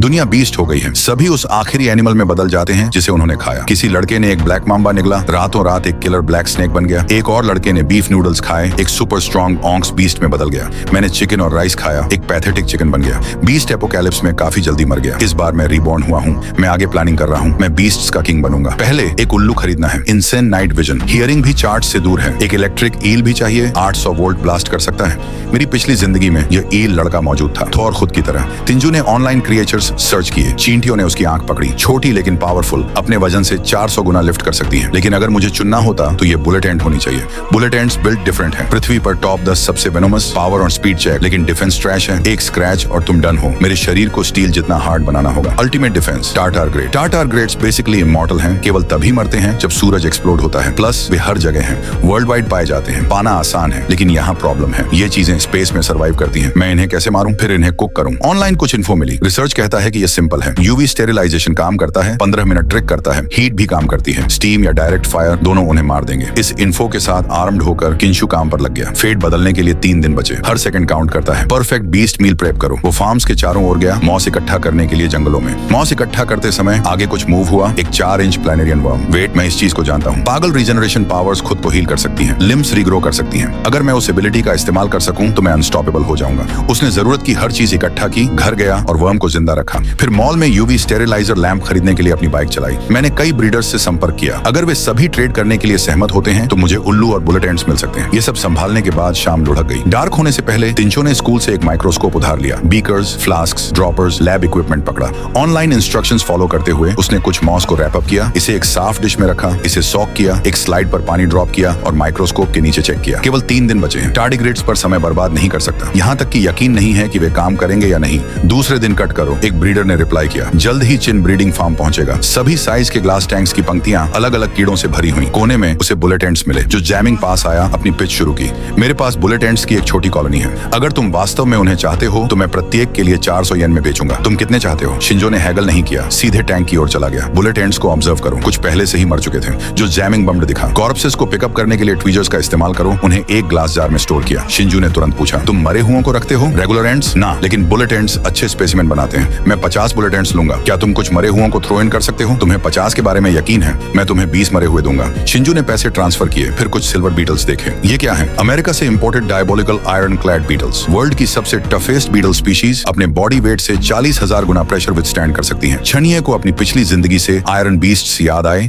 दुनिया बीस्ट हो गई है। सभी उस आखिरी एनिमल में बदल जाते हैं जिसे उन्होंने खाया। किसी लड़के ने एक ब्लैक मांबा निकला, रातों रात एक किलर ब्लैक स्नेक बन गया। एक और लड़के ने बीफ नूडल्स खाए, एक सुपर स्ट्रॉन्ग ऑंक्स बीस्ट में बदल गया। मैंने चिकन और राइस खाया, एक पैथेटिक चिकन बन गया। बीस्ट एपोकैलिप्स में काफी जल्दी मर गया। इस बार मैं रीबॉर्न हुआ हूँ। मैं आगे प्लानिंग कर रहा हूँ। मैं बीस्ट्स का किंग बनूंगा। पहले एक उल्लू खरीदना है, इनसेन नाइट विजन। हियरिंग भी चार्ट से दूर है। एक इलेक्ट्रिक ईल भी चाहिए, 800 वोल्ट ब्लास्ट कर सकता है। मेरी पिछली जिंदगी में यह ईल लड़का मौजूद था, थॉर खुद की तरह। तिंजू ने ऑनलाइन क्रिएचर्स सर्च किए। चींटियों ने उसकी आंख पकड़ी, छोटी लेकिन पावरफुल, अपने वजन से 400 गुना लिफ्ट कर सकती है। लेकिन अगर मुझे चुनना होता तो ये बुलेट एंट होनी चाहिए। बुलेट एंट्स बिल्ड डिफरेंट है। पृथ्वी पर टॉप 10 सबसे वेनोमस, पावर और स्पीड चेक, लेकिन डिफेंस ट्रैश है। एक स्क्रैच और तुम डन हो। मेरे शरीर को स्टील जितना हार्ड बनाना होगा। Ultimate defence tartar great. Tartar greats basically immortal हैं, केवल तभी मरते हैं जब सूरज एक्सप्लोड होता है। प्लस वे हर जगह हैं, वर्ल्ड वाइड पाए जाते हैं। पाना आसान है, लेकिन यहाँ प्रॉब्लम है। ये चीजें स्पेस में सर्वाइव करती हैं। मैं इन्हें कैसे मारूं, फिर इन्हें कुक करूं? ऑनलाइन कुछ इन्फो मिली। रिसर्च कहता है कि ये सिंपल है। यूवी स्टेरिलाइजेशन काम करता है, 15 मिनट ट्रिक करता है। हीट भी काम करती है। स्टीम या डायरेक्ट फायर दोनों उन्हें मार देंगे। इस इन्फो के साथ आर्म्ड होकर किंशु काम पर लग गया। फेट बदलने के लिए 3 दिन बचे। हर सेकंड काउंट करता है। परफेक्ट बीस्ट मील प्रेप करो। वो फार्म्स के चारों ओर गया, मॉस इकट्ठा करने के लिए जंगलों में। मॉस इकट्ठा करते समय आगे कुछ मूव हुआ। एक 4 इंच प्लैनेरियन वर्म। वेट, मैं इस चीज को जानता हूँ। पागल रीजनरेशन पावर्स खुद को हील कर सकती हैं, लिम्स रीग्रो कर सकती हैं। अगर मैं उस एबिलिटी का इस्तेमाल कर सकूं तो मैं अनस्टॉपेबल हो जाऊंगा। उसने जरूरत की हर चीज इकट्ठा की, घर गया और वर्म को जिंदा रखा। फिर मॉल में यूवी स्टेरिलाइजर लैंप खरीदने के लिए अपनी बाइक चलाई। मैंने कई ब्रीडर्स से संपर्क किया। अगर वे सभी ट्रेड करने के लिए सहमत होते हैं तो मुझे उल्लू और बुलेट एंट्स मिल सकते हैं। ये सब संभालने के बाद शाम लुढ़क गई। डार्क होने से पहले तिंचो ने स्कूल से एक माइक्रोस्कोप उधार लिया। Beakers, flasks, droppers, lab equipment पकड़ा। ऑनलाइन इंस्ट्रक्शंस फॉलो करते हुए उसने कुछ मॉस को रैप अप किया, इसे एक साफ डिश में रखा, इसे सॉक किया, एक स्लाइड पर पानी ड्रॉप किया और माइक्रोस्कोप के नीचे चेक किया। केवल 3 दिन बचे हैं। टार्डिग्रेड्स पर समय बर्बाद नहीं कर सकता। यहाँ तक कि यकीन नहीं है कि वे काम करेंगे या नहीं। दूसरे दिन कट करो, एक ब्रीडर ने रिप्लाई किया। जल्द ही चिन ब्रीडिंग फार्म पहुंचेगा। सभी साइज के ग्लास टैंक्स की पंक्तियां अलग अलग कीड़ों से भरी हुई। कोने में उसे बुलेट एंट्स मिले। जो जैमिंग पास आया, अपनी पिच शुरू की। मेरे पास बुलेट एंट्स की एक छोटी कॉलोनी है। अगर तुम वास्तव में उन्हें चाहते हो तो मैं प्रत्येक के लिए 400 येन में बेचूंगा। तुम कितने चाहते हो? शिंजो ने हैगल नहीं किया, सीधे टैंक की ओर चला गया। बुलेट एंट्स को ऑब्जर्व करो। कुछ पहले से ही मर चुके थे। जो जैमिंग बम्ड दिखा। कॉर्प्सेस को पिकअप करने के लिए ट्वीजर्स का इस्तेमाल करो। उन्हें एक ग्लास जार में स्टोर किया। शिंजो ने तुरंत पूछा, तुम मरे हुओं को रखते हो? रेगुलर एंट्स ना, लेकिन बुलेट एंट्स अच्छे स्पेसिमेन बनाते हैं। मैं 50 बुलेट एंट्स लूंगा। क्या तुम कुछ मरे हुओं को थ्रो इन कर सकते हो? तुम्हें 50 के बारे में यकीन है? मैं तुम्हें 20 मरे हुए दूंगा। शिंजू ने पैसे ट्रांसफर किए। फिर कुछ सिल्वर बीटल्स देखे। ये क्या है? अमेरिका से imported diabolical ironclad beetles. World की सबसे टफेस्ट बीटल स्पीशीज। अपने बॉडी वेट से 40,000 गुना प्रेशर विथस्टैंड कर सकती हैं। छनिए को अपनी पिछली जिंदगी से आयरन बीस्ट्स याद आए।